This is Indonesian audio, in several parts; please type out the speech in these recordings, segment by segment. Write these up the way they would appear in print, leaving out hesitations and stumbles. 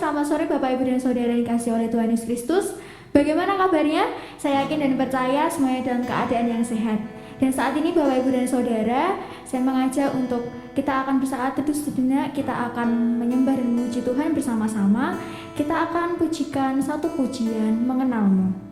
selamat sore Bapak Ibu dan Saudara yang dikasihi oleh Tuhan Yesus Kristus. Bagaimana kabarnya? Saya yakin dan percaya semuanya dalam keadaan yang sehat. Dan saat ini Bapak Ibu dan Saudara, saya mengajak untuk kita akan bersaat teduh sejenak, kita akan menyembah dan memuji Tuhan bersama-sama. Kita akan pujikan satu pujian, Mengenalmu.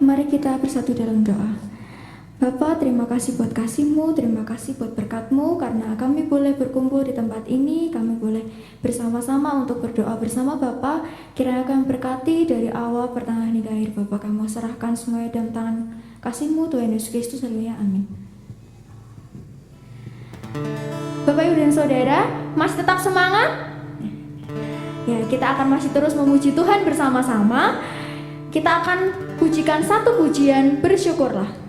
Mari kita bersatu dalam doa. Bapak, terima kasih buat kasih-Mu, terima kasih buat berkat-Mu, karena kami boleh berkumpul di tempat ini, kami boleh bersama-sama untuk berdoa bersama Bapak. Kiranya kami berkati dari awal, pertengahan hingga akhir. Bapak, kami serahkan semuanya dalam tangan kasih-Mu, Tuhan Yesus Kristus, haleluya, amin. Bapak, Ibu, dan Saudara, masih tetap semangat? Ya, kita akan masih terus memuji Tuhan bersama-sama. Kita akan pujikan satu pujian, bersyukurlah.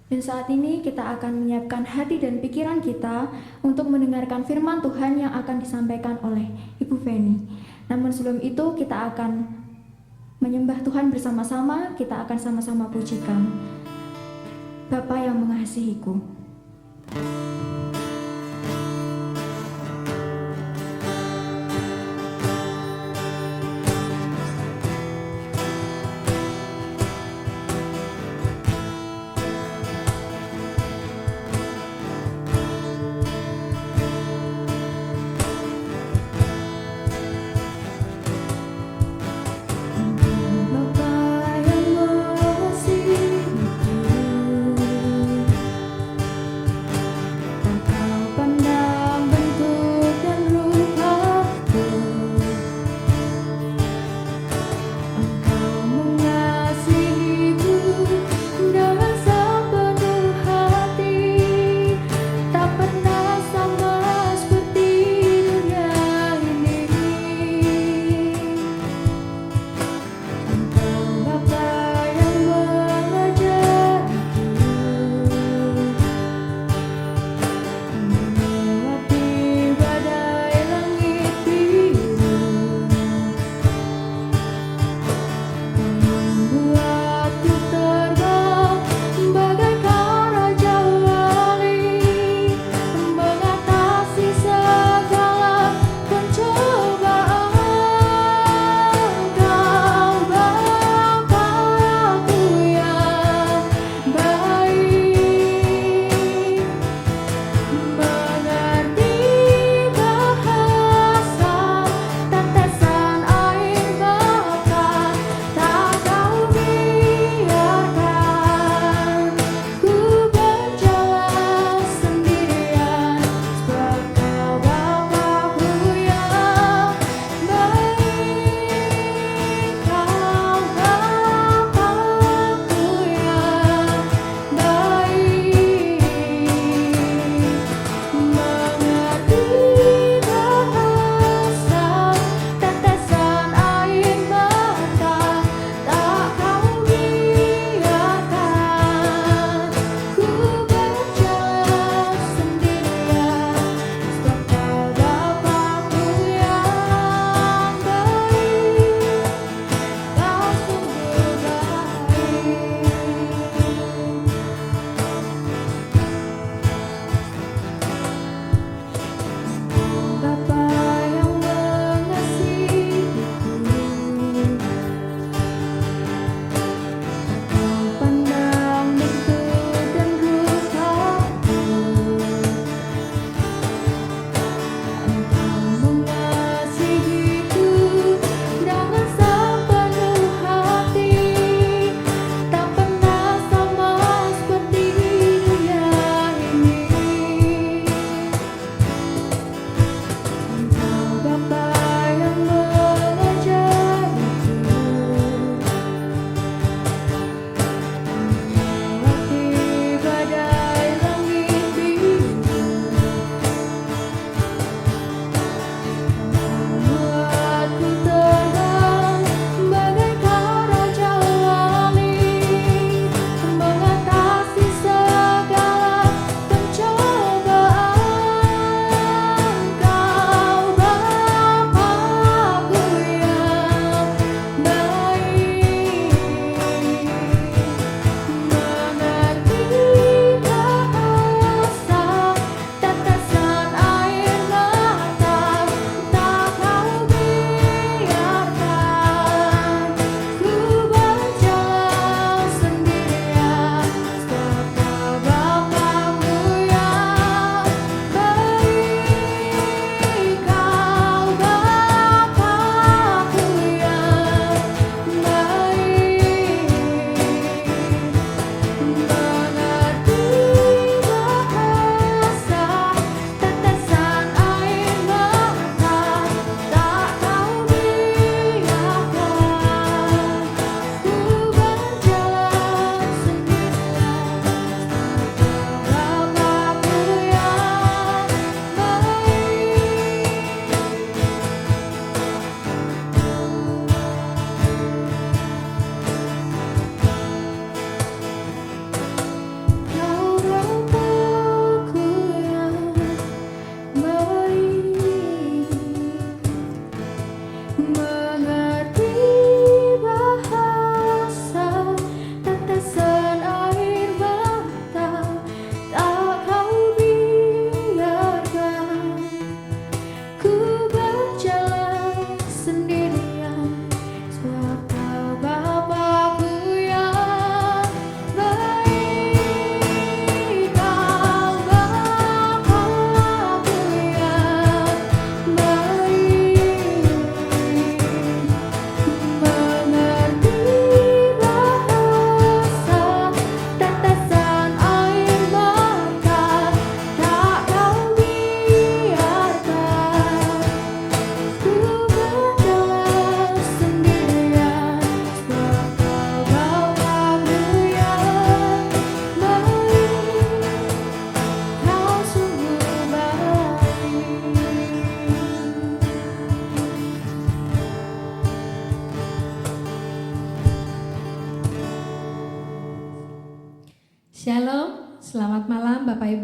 Dan saat ini kita akan menyiapkan hati dan pikiran kita untuk mendengarkan firman Tuhan yang akan disampaikan oleh Ibu Feni. Namun sebelum itu kita akan menyembah Tuhan bersama-sama, kita akan sama-sama pujikan Bapa yang mengasihiku. Tak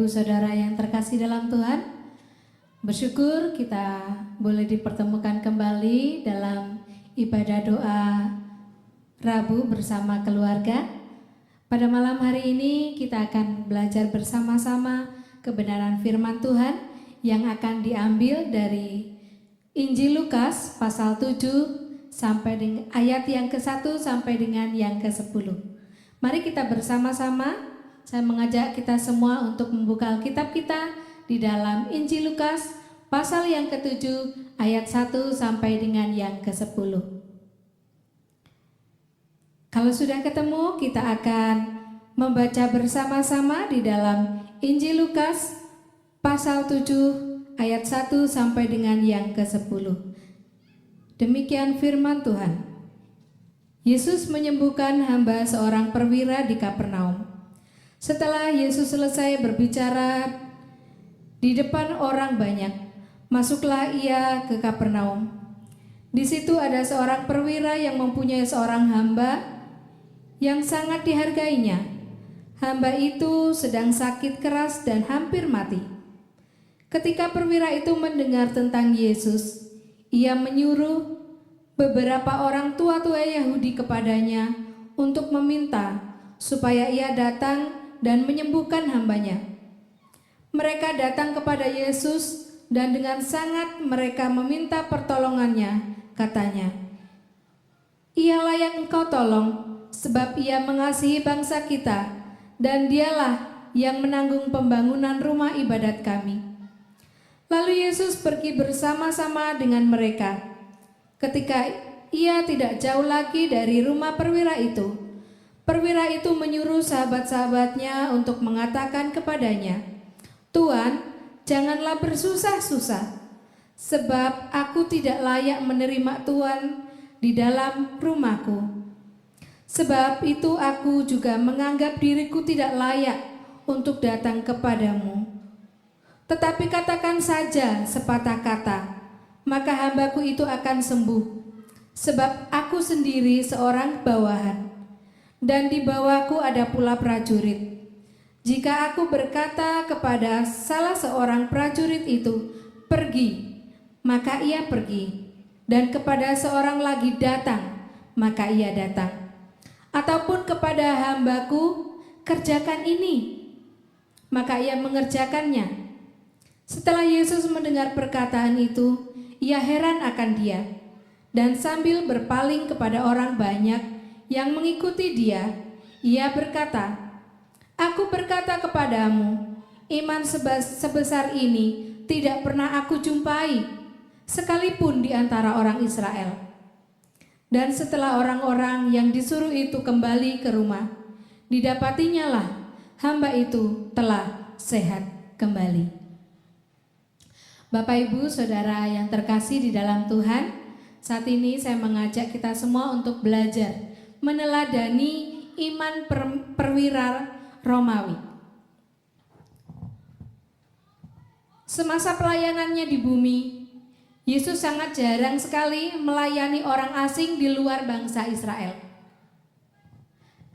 Ibu Saudara yang terkasih dalam Tuhan, bersyukur kita boleh dipertemukan kembali dalam ibadah doa Rabu bersama keluarga. Pada malam hari ini kita akan belajar bersama-sama kebenaran firman Tuhan yang akan diambil dari Injil Lukas pasal 7 sampai dengan ayat yang ke-1 sampai dengan yang ke-10. Mari kita bersama-sama. Saya mengajak kita semua untuk membuka Alkitab kita di dalam Injil Lukas pasal yang ke-7 ayat 1 sampai dengan yang ke-10. Kalau sudah ketemu, kita akan membaca bersama-sama di dalam Injil Lukas pasal 7 ayat 1 sampai dengan yang ke-10. Demikian firman Tuhan. Yesus menyembuhkan hamba seorang perwira di Kapernaum. Setelah Yesus selesai berbicara di depan orang banyak, masuklah ia ke Kapernaum. Di situ ada seorang perwira yang mempunyai seorang hamba yang sangat dihargainya. Hamba itu sedang sakit keras dan hampir mati. Ketika perwira itu mendengar tentang Yesus, ia menyuruh beberapa orang tua-tua Yahudi kepadanya untuk meminta supaya ia datang dan menyembuhkan hambanya. Mereka datang kepada Yesus dan dengan sangat mereka meminta pertolongannya, katanya, "Ia layak engkau tolong, sebab ia mengasihi bangsa kita, dan dialah yang menanggung pembangunan rumah ibadat kami." Lalu Yesus pergi bersama-sama dengan mereka. Ketika ia tidak jauh lagi dari rumah perwira itu menyuruh sahabat-sahabatnya untuk mengatakan kepadanya, "Tuan, janganlah bersusah-susah, sebab aku tidak layak menerima Tuan di dalam rumahku. Sebab itu aku juga menganggap diriku tidak layak untuk datang kepadamu. Tetapi katakan saja sepatah kata, maka hambaku itu akan sembuh. Sebab aku sendiri seorang bawahan, dan di bawahku ada pula prajurit. Jika aku berkata kepada salah seorang prajurit itu, 'Pergi,' maka ia pergi, dan kepada seorang lagi, 'Datang,' maka ia datang. Ataupun kepada hambaku, 'Kerjakan ini,' maka ia mengerjakannya." Setelah Yesus mendengar perkataan itu, ia heran akan dia, dan sambil berpaling kepada orang banyak yang mengikuti dia, ia berkata, "Aku berkata kepadamu, iman sebesar ini tidak pernah aku jumpai, sekalipun di antara orang Israel." Dan setelah orang-orang yang disuruh itu kembali ke rumah, didapatinya lah hamba itu telah sehat kembali. Bapak, Ibu, Saudara yang terkasih di dalam Tuhan, saat ini saya mengajak kita semua untuk belajar meneladani iman perwira Romawi. Semasa pelayanannya di bumi, Yesus sangat jarang sekali melayani orang asing di luar bangsa Israel.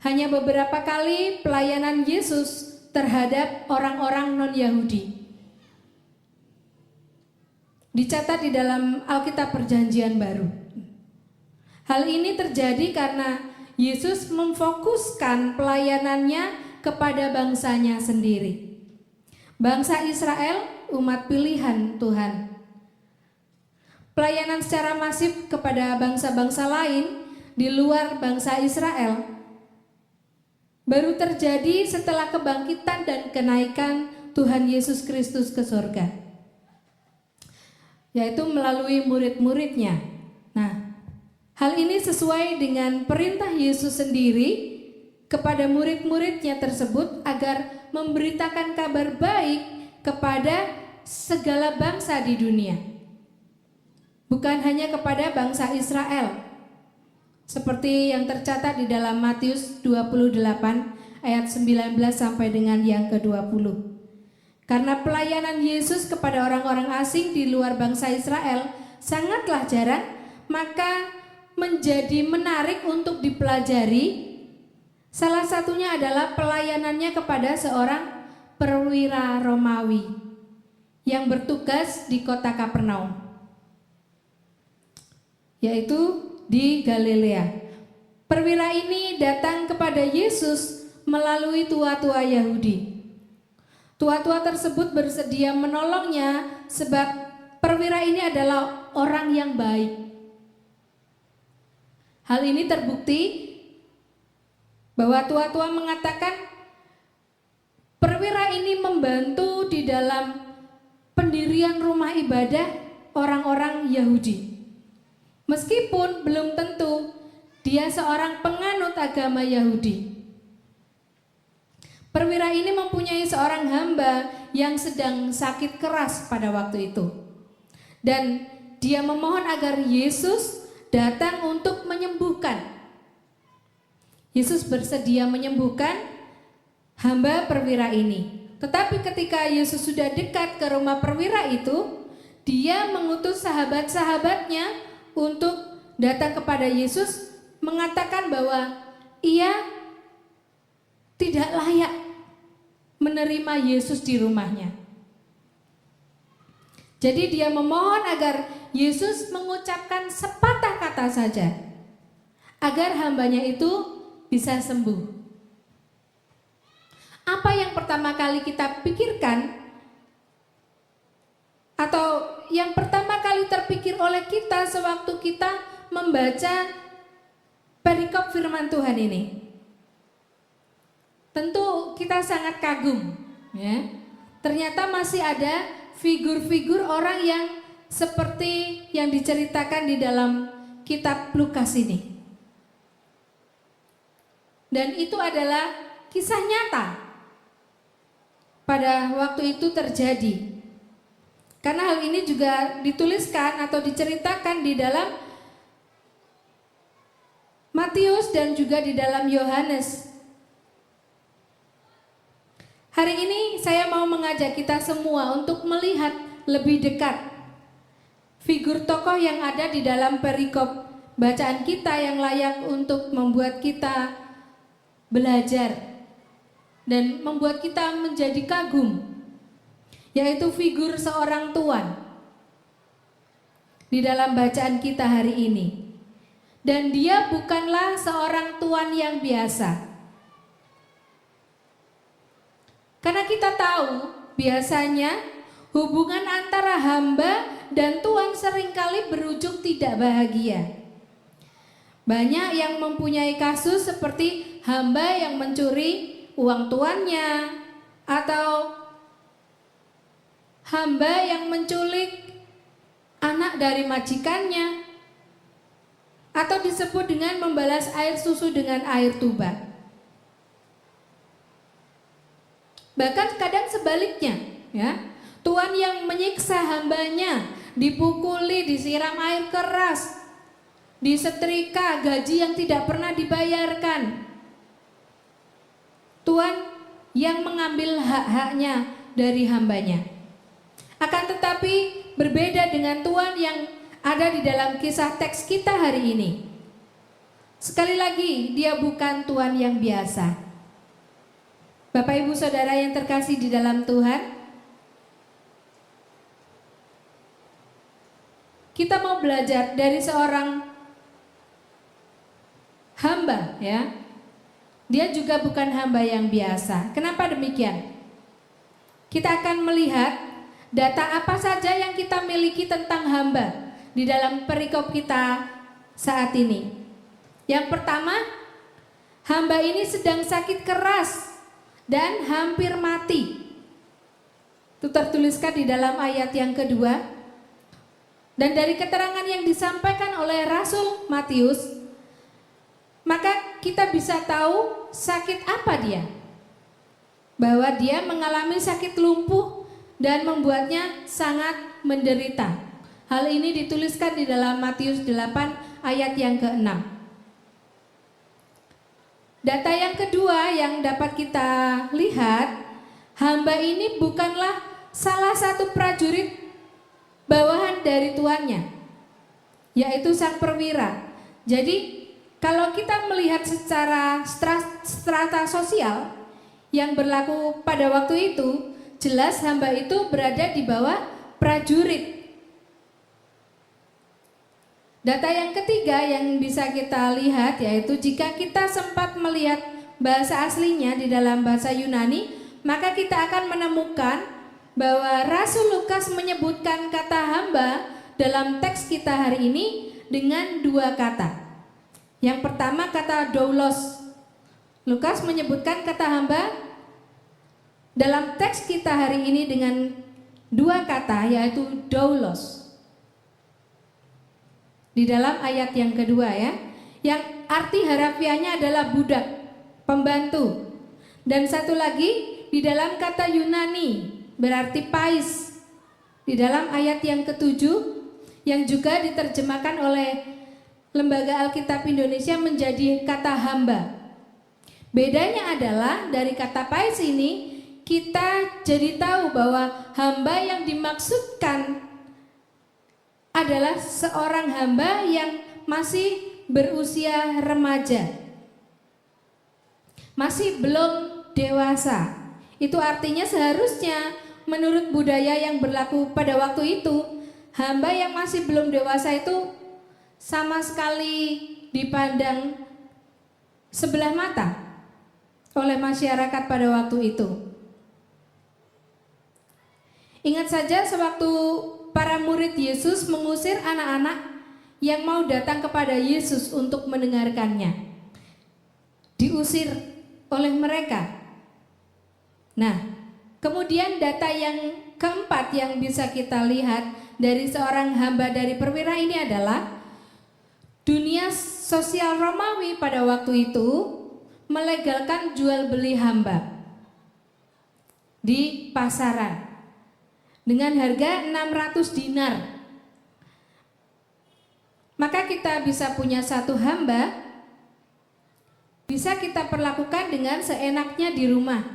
Hanya beberapa kali pelayanan Yesus terhadap orang-orang non-Yahudi dicatat di dalam Alkitab Perjanjian Baru. Hal ini terjadi karena Yesus memfokuskan pelayanannya kepada bangsanya sendiri. Bangsa Israel, umat pilihan Tuhan. Pelayanan secara masif kepada bangsa-bangsa lain di luar bangsa Israel baru terjadi setelah kebangkitan dan kenaikan Tuhan Yesus Kristus ke surga, yaitu melalui murid-muridnya. Nah, hal ini sesuai dengan perintah Yesus sendiri kepada murid-muridnya tersebut agar memberitakan kabar baik kepada segala bangsa di dunia. Bukan hanya kepada bangsa Israel, seperti yang tercatat di dalam Matius 28 ayat 19 sampai dengan yang ke-20. Karena pelayanan Yesus kepada orang-orang asing di luar bangsa Israel sangatlah jarang, maka menjadi menarik untuk dipelajari. Salah satunya adalah pelayanannya kepada seorang perwira Romawi yang bertugas di kota Kapernaum, yaitu di Galilea. Perwira ini datang kepada Yesus melalui tua-tua Yahudi. Tua-tua tersebut bersedia menolongnya sebab perwira ini adalah orang yang baik. Hal ini terbukti bahwa tua-tua mengatakan perwira ini membantu di dalam pendirian rumah ibadah orang-orang Yahudi. Meskipun belum tentu dia seorang penganut agama Yahudi. Perwira ini mempunyai seorang hamba yang sedang sakit keras pada waktu itu. Dan dia memohon agar Yesus datang untuk menyembuhkan. Yesus bersedia menyembuhkan hamba perwira ini. Tetapi ketika Yesus sudah dekat ke rumah perwira itu, dia mengutus sahabat-sahabatnya untuk datang kepada Yesus, mengatakan bahwa ia tidak layak menerima Yesus di rumahnya. Jadi dia memohon agar Yesus mengucapkan sepatah kata saja agar hambanya itu bisa sembuh. Apa yang pertama kali kita pikirkan atau yang pertama kali terpikir oleh kita sewaktu kita membaca perikop firman Tuhan ini? Tentu kita sangat kagum, ya. Ternyata masih ada figur-figur orang yang seperti yang diceritakan di dalam kitab Lukas ini. Dan itu adalah kisah nyata pada waktu itu terjadi. Karena hal ini juga dituliskan atau diceritakan di dalam Matius dan juga di dalam Yohanes. Hari ini saya mau mengajak kita semua untuk melihat lebih dekat figur tokoh yang ada di dalam perikop bacaan kita yang layak untuk membuat kita belajar dan membuat kita menjadi kagum, yaitu figur seorang tuan di dalam bacaan kita hari ini. Dan dia bukanlah seorang tuan yang biasa. Karena kita tahu biasanya hubungan antara hamba dan tuan seringkali berujung tidak bahagia. Banyak yang mempunyai kasus seperti hamba yang mencuri uang tuannya, atau hamba yang menculik anak dari majikannya, atau disebut dengan membalas air susu dengan air tuba. Bahkan kadang sebaliknya, ya, tuan yang menyiksa hambanya, dipukuli, disiram air keras, disetrika, gaji yang tidak pernah dibayarkan. Tuan yang mengambil hak-haknya dari hambanya. Akan tetapi berbeda dengan tuan yang ada di dalam kisah teks kita hari ini. Sekali lagi, dia bukan tuan yang biasa. Bapak Ibu Saudara yang terkasih di dalam Tuhan, kita mau belajar dari seorang hamba, ya. Dia juga bukan hamba yang biasa. Kenapa demikian? Kita akan melihat data apa saja yang kita miliki tentang hamba di dalam perikop kita saat ini. Yang pertama, hamba ini sedang sakit keras dan hampir mati. Itu tertuliskan di dalam ayat yang kedua. Dan dari keterangan yang disampaikan oleh Rasul Matius, maka kita bisa tahu sakit apa dia. Bahwa dia mengalami sakit lumpuh dan membuatnya sangat menderita. Hal ini dituliskan di dalam Matius 8 ayat yang ke-6. Data yang kedua yang dapat kita lihat, hamba ini bukanlah salah satu prajurit bawahan dari tuannya, yaitu sang perwira. Jadi kalau kita melihat secara strata sosial, yang berlaku pada waktu itu, jelas hamba itu berada di bawah prajurit. Data yang ketiga yang bisa kita lihat yaitu jika kita sempat melihat bahasa aslinya di dalam bahasa Yunani, maka kita akan menemukan bahwa Rasul Lukas menyebutkan kata hamba dalam teks kita hari ini dengan dua kata. Yang pertama kata doulos. Lukas menyebutkan kata hamba dalam teks kita hari ini dengan dua kata yaitu doulos. Di dalam ayat yang kedua ya, yang arti harafiahnya adalah budak, pembantu. Dan satu lagi di dalam kata Yunani berarti pais. Di dalam ayat yang ketujuh yang juga diterjemahkan oleh Lembaga Alkitab Indonesia menjadi kata hamba. Bedanya adalah dari kata pais ini kita jadi tahu bahwa hamba yang dimaksudkan adalah seorang hamba yang masih berusia remaja, masih belum dewasa. Itu artinya seharusnya menurut budaya yang berlaku pada waktu itu, hamba yang masih belum dewasa itu sama sekali dipandang sebelah mata oleh masyarakat pada waktu itu. Ingat saja sewaktu para murid Yesus mengusir anak-anak yang mau datang kepada Yesus untuk mendengarkannya. Diusir oleh mereka. Nah, kemudian data yang keempat yang bisa kita lihat dari seorang hamba dari perwira ini adalah dunia sosial Romawi pada waktu itu melegalkan jual beli hamba di pasaran dengan harga 600 dinar. Maka kita bisa punya satu hamba, bisa kita perlakukan dengan seenaknya di rumah.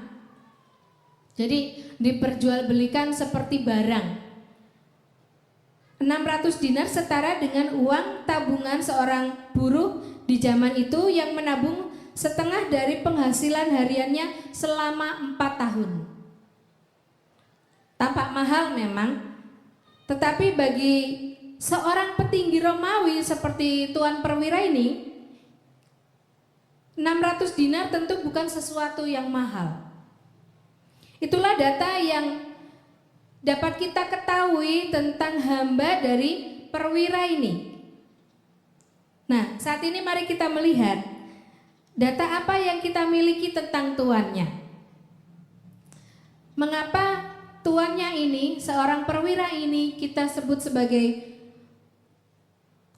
Jadi diperjualbelikan seperti barang. 600 dinar setara dengan uang tabungan seorang buruh di zaman itu yang menabung setengah dari penghasilan hariannya selama 4 tahun. Tampak mahal memang, tetapi bagi seorang petinggi Romawi seperti Tuan Perwira ini, 600 dinar tentu bukan sesuatu yang mahal. Itulah data yang dapat kita ketahui tentang hamba dari perwira ini. Nah, saat ini mari kita melihat data apa yang kita miliki tentang tuannya. Mengapa tuannya ini, seorang perwira ini kita sebut sebagai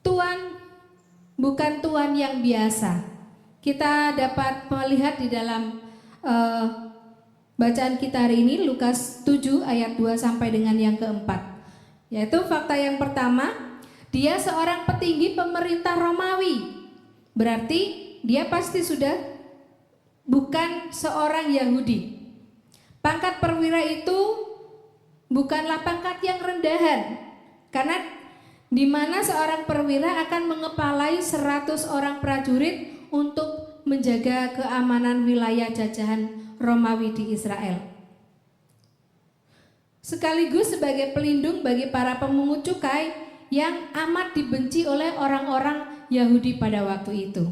tuan, bukan tuan yang biasa. Kita dapat melihat di dalam bacaan kita hari ini Lukas 7 ayat 2 sampai dengan yang keempat. Yaitu fakta yang pertama, dia seorang petinggi pemerintah Romawi. Berarti dia pasti sudah bukan seorang Yahudi. Pangkat perwira itu bukanlah pangkat yang rendahan, karena di mana seorang perwira akan mengepalai 100 orang prajurit untuk menjaga keamanan wilayah jajahan Romawi di Israel. Sekaligus sebagai pelindung bagi para pemungut cukai yang amat dibenci oleh orang-orang Yahudi pada waktu itu.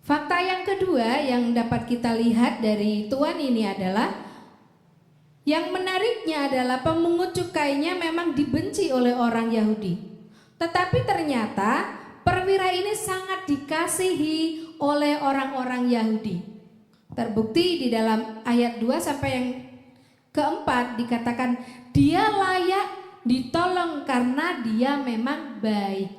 Fakta yang kedua yang dapat kita lihat dari tuan ini adalah yang menariknya adalah pemungut cukainya memang dibenci oleh orang Yahudi. Tetapi ternyata perwira ini sangat dikasihi oleh orang-orang Yahudi. Terbukti di dalam ayat 2 sampai yang keempat dikatakan dia layak ditolong karena dia memang baik.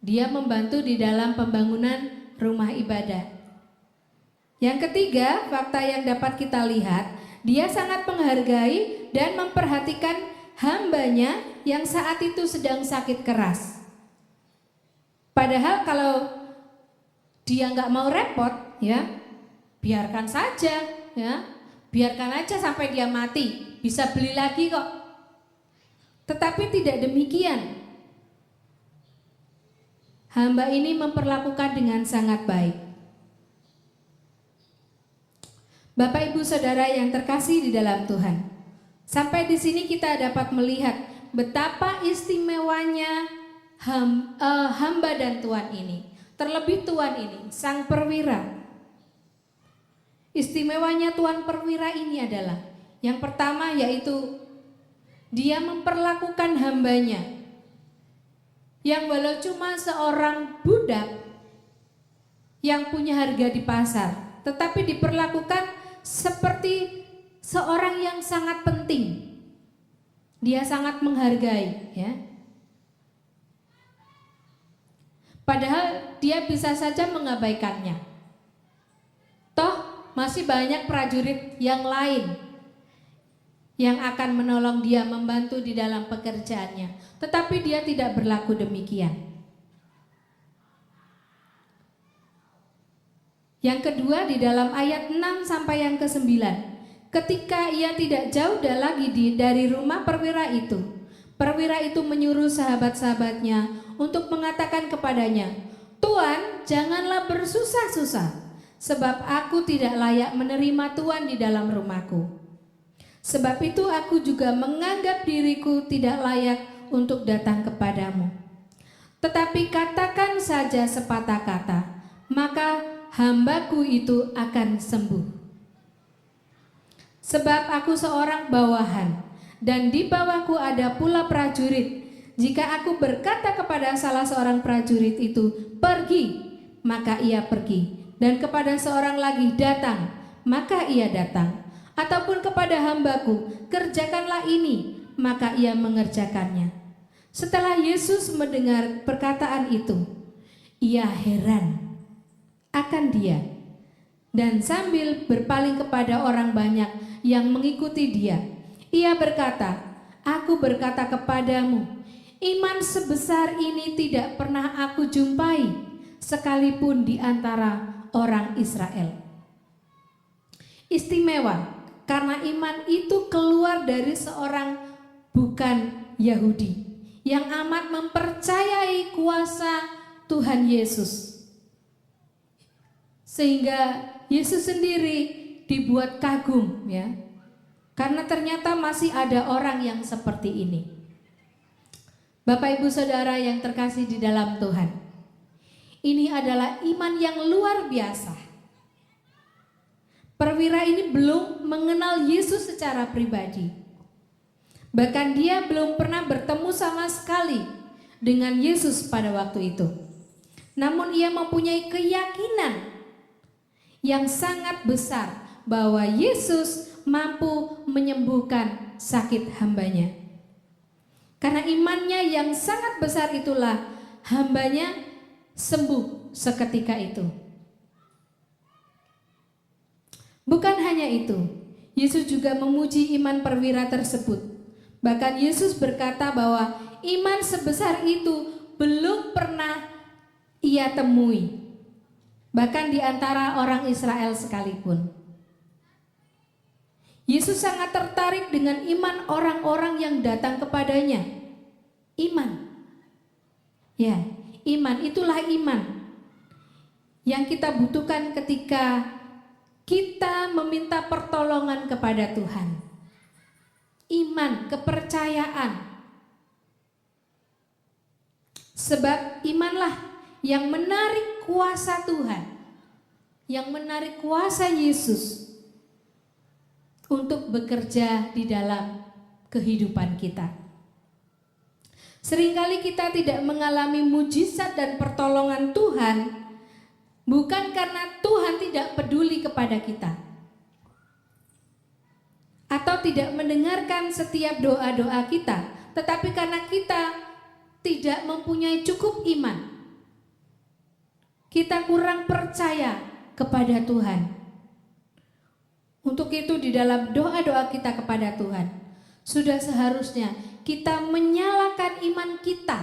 Dia membantu di dalam pembangunan rumah ibadah. Yang ketiga, fakta yang dapat kita lihat, dia sangat menghargai dan memperhatikan hambanya yang saat itu sedang sakit keras. Padahal kalau dia nggak mau repot, ya biarkan saja, ya biarkan aja sampai dia mati, bisa beli lagi kok. Tetapi tidak demikian. hamba ini memperlakukan dengan sangat baik. Bapak Ibu Saudara yang terkasih di dalam Tuhan, sampai di sini kita dapat melihat betapa istimewanya hamba dan tuan ini. Terlebih tuan ini, sang perwira. Istimewanya tuan perwira ini adalah yang pertama, yaitu dia memperlakukan hambanya yang walau cuma seorang budak yang punya harga di pasar, tetapi diperlakukan seperti seorang yang sangat penting. Dia sangat menghargai, ya. Padahal dia bisa saja mengabaikannya. Toh masih banyak prajurit yang lain yang akan menolong dia, membantu di dalam pekerjaannya. Tetapi dia tidak berlaku demikian. Yang kedua, di dalam ayat 6 sampai yang ke-9, ketika ia tidak jauh lagi dari rumah perwira itu menyuruh sahabat-sahabatnya untuk mengatakan kepadanya, "Tuan, janganlah bersusah-susah, sebab aku tidak layak menerima Tuan di dalam rumahku. Sebab itu aku juga menganggap diriku tidak layak untuk datang kepadamu. Tetapi katakan saja sepatah kata, maka hambaku itu akan sembuh. Sebab aku seorang bawahan, dan di bawahku ada pula prajurit. Jika aku berkata kepada salah seorang prajurit itu, 'Pergi,' maka ia pergi. Dan kepada seorang lagi, 'Datang,' maka ia datang. Ataupun kepada hambaku, 'Kerjakanlah ini,' maka ia mengerjakannya." Setelah Yesus mendengar perkataan itu, ia heran akan dia, dan sambil berpaling kepada orang banyak yang mengikuti dia, ia berkata, "Aku berkata kepadamu, iman sebesar ini tidak pernah aku jumpai, sekalipun di antara orang Israel." Istimewa karena iman itu keluar dari seorang bukan Yahudi yang amat mempercayai kuasa Tuhan Yesus, sehingga Yesus sendiri dibuat kagum, ya, karena ternyata masih ada orang yang seperti ini. Bapak Ibu Saudara yang terkasih di dalam Tuhan, ini adalah iman yang luar biasa. Perwira ini belum mengenal Yesus secara pribadi. Bahkan dia belum pernah bertemu sama sekali dengan Yesus pada waktu itu. Namun ia mempunyai keyakinan yang sangat besar bahwa Yesus mampu menyembuhkan sakit hambanya. Karena imannya yang sangat besar itulah hambanya sembuh seketika itu. Bukan hanya itu, Yesus juga memuji iman perwira tersebut. Bahkan Yesus berkata bahwa iman sebesar itu belum pernah ia temui, bahkan di antara orang Israel sekalipun. Yesus sangat tertarik dengan iman orang-orang yang datang kepadanya. Iman. Ya, iman, itulah iman yang kita butuhkan ketika kita meminta pertolongan kepada Tuhan. Iman, kepercayaan. Sebab imanlah yang menarik kuasa Tuhan, yang menarik kuasa Yesus untuk bekerja di dalam kehidupan kita. Seringkali kita tidak mengalami mujizat dan pertolongan Tuhan bukan karena Tuhan tidak peduli kepada kita atau tidak mendengarkan setiap doa-doa kita, tetapi karena kita tidak mempunyai cukup iman. Kita kurang percaya kepada Tuhan. Untuk itu di dalam doa-doa kita kepada Tuhan, sudah seharusnya kita menyalakan iman kita.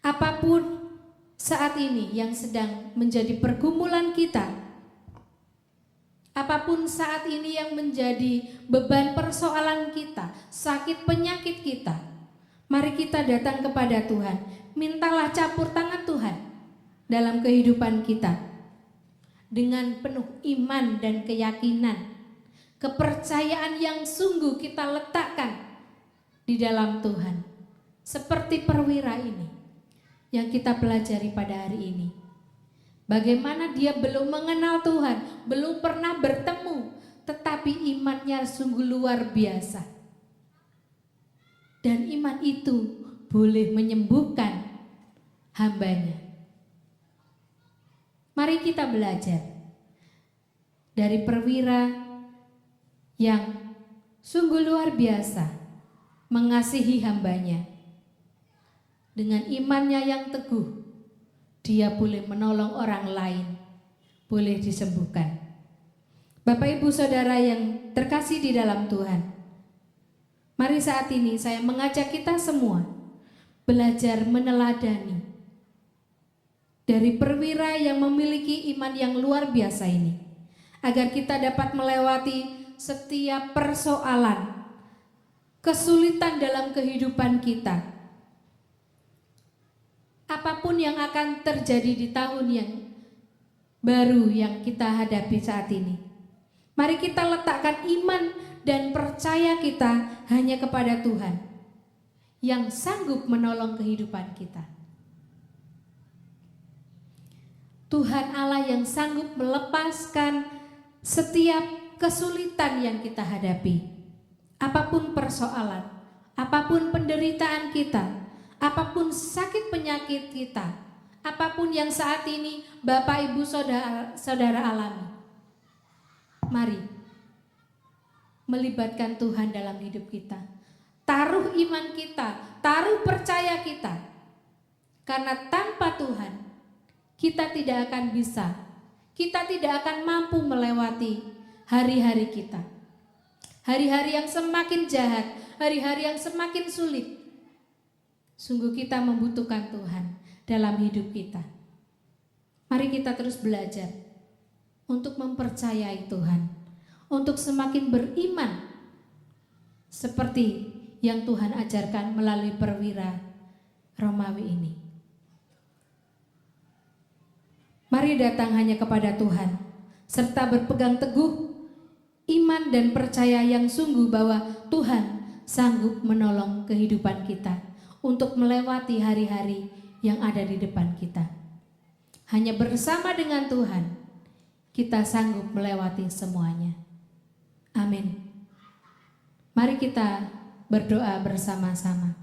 Apapun saat ini yang sedang menjadi pergumulan kita, apapun saat ini yang menjadi beban persoalan kita, sakit penyakit kita, Mari kita datang kepada Tuhan. Mintalah campur tangan Tuhan dalam kehidupan kita. Dengan penuh iman dan keyakinan, kepercayaan yang sungguh kita letakkan di dalam Tuhan. Seperti perwira ini yang kita pelajari pada hari ini. Bagaimana dia belum mengenal Tuhan, belum pernah bertemu, tetapi imannya sungguh luar biasa. Dan iman itu boleh menyembuhkan hambanya. Mari kita belajar dari perwira yang sungguh luar biasa mengasihi hambanya. Dengan imannya yang teguh, dia boleh menolong orang lain, boleh disembuhkan. Bapak Ibu Saudara yang terkasih di dalam Tuhan, mari saat ini saya mengajak kita semua belajar meneladani dari perwira yang memiliki iman yang luar biasa ini, agar kita dapat melewati setiap persoalan, kesulitan dalam kehidupan kita. Apapun yang akan terjadi di tahun yang baru yang kita hadapi saat ini, mari kita letakkan iman dan percaya kita hanya kepada Tuhan yang sanggup menolong kehidupan kita. Tuhan Allah yang sanggup melepaskan setiap kesulitan yang kita hadapi. Apapun persoalan, apapun penderitaan kita, apapun sakit penyakit kita, apapun yang saat ini Bapak Ibu Saudara alami. Mari melibatkan Tuhan dalam hidup kita. Taruh iman kita, taruh percaya kita. Karena tanpa Tuhan kita tidak akan bisa, kita tidak akan mampu melewati hari-hari kita. Hari-hari yang semakin jahat, hari-hari yang semakin sulit. Sungguh kita membutuhkan Tuhan dalam hidup kita. Mari kita terus belajar untuk mempercayai Tuhan, untuk semakin beriman seperti yang Tuhan ajarkan melalui perwira Romawi ini. Mari datang hanya kepada Tuhan, serta berpegang teguh iman dan percaya yang sungguh bahwa Tuhan sanggup menolong kehidupan kita untuk melewati hari-hari yang ada di depan kita. Hanya bersama dengan Tuhan, kita sanggup melewati semuanya. Amin. Mari kita berdoa bersama-sama.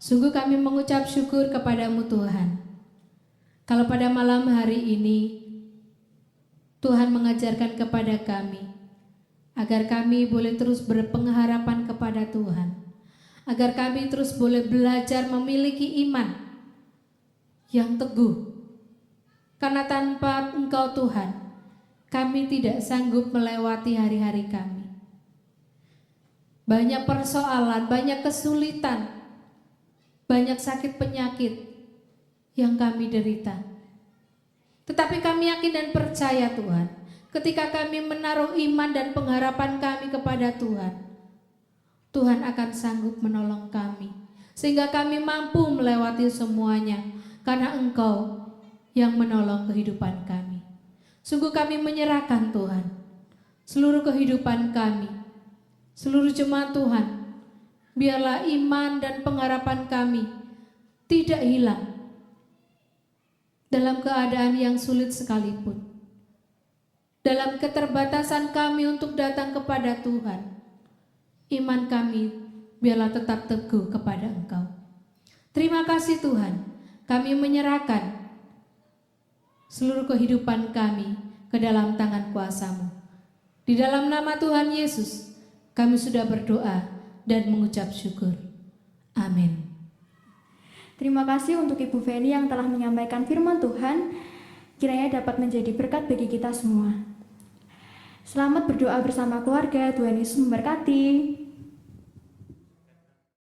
Sungguh kami mengucap syukur kepadamu Tuhan. Kalau pada malam hari ini Tuhan mengajarkan kepada kami agar kami boleh terus berpengharapan kepada Tuhan, agar kami terus boleh belajar memiliki iman yang teguh. Karena tanpa Engkau Tuhan, kami tidak sanggup melewati hari-hari kami. Banyak persoalan, banyak kesulitan, banyak sakit penyakit yang kami derita. Tetapi kami yakin dan percaya Tuhan, ketika kami menaruh iman dan pengharapan kami kepada Tuhan, Tuhan akan sanggup menolong kami, sehingga kami mampu melewati semuanya, karena Engkau yang menolong kehidupan kami. Sungguh kami menyerahkan Tuhan, seluruh kehidupan kami, seluruh jemaat Tuhan, biarlah iman dan pengharapan kami tidak hilang dalam keadaan yang sulit sekalipun. Dalam keterbatasan kami untuk datang kepada Tuhan, iman kami biarlah tetap teguh kepada Engkau. Terima kasih Tuhan, kami menyerahkan seluruh kehidupan kami ke dalam tangan kuasa-Mu. Di dalam nama Tuhan Yesus, kami sudah berdoa dan mengucap syukur. Amin. Terima kasih untuk Ibu Feni yang telah menyampaikan firman Tuhan, kiranya dapat menjadi berkat bagi kita semua. Selamat berdoa bersama keluarga, Tuhan Yesus memberkati.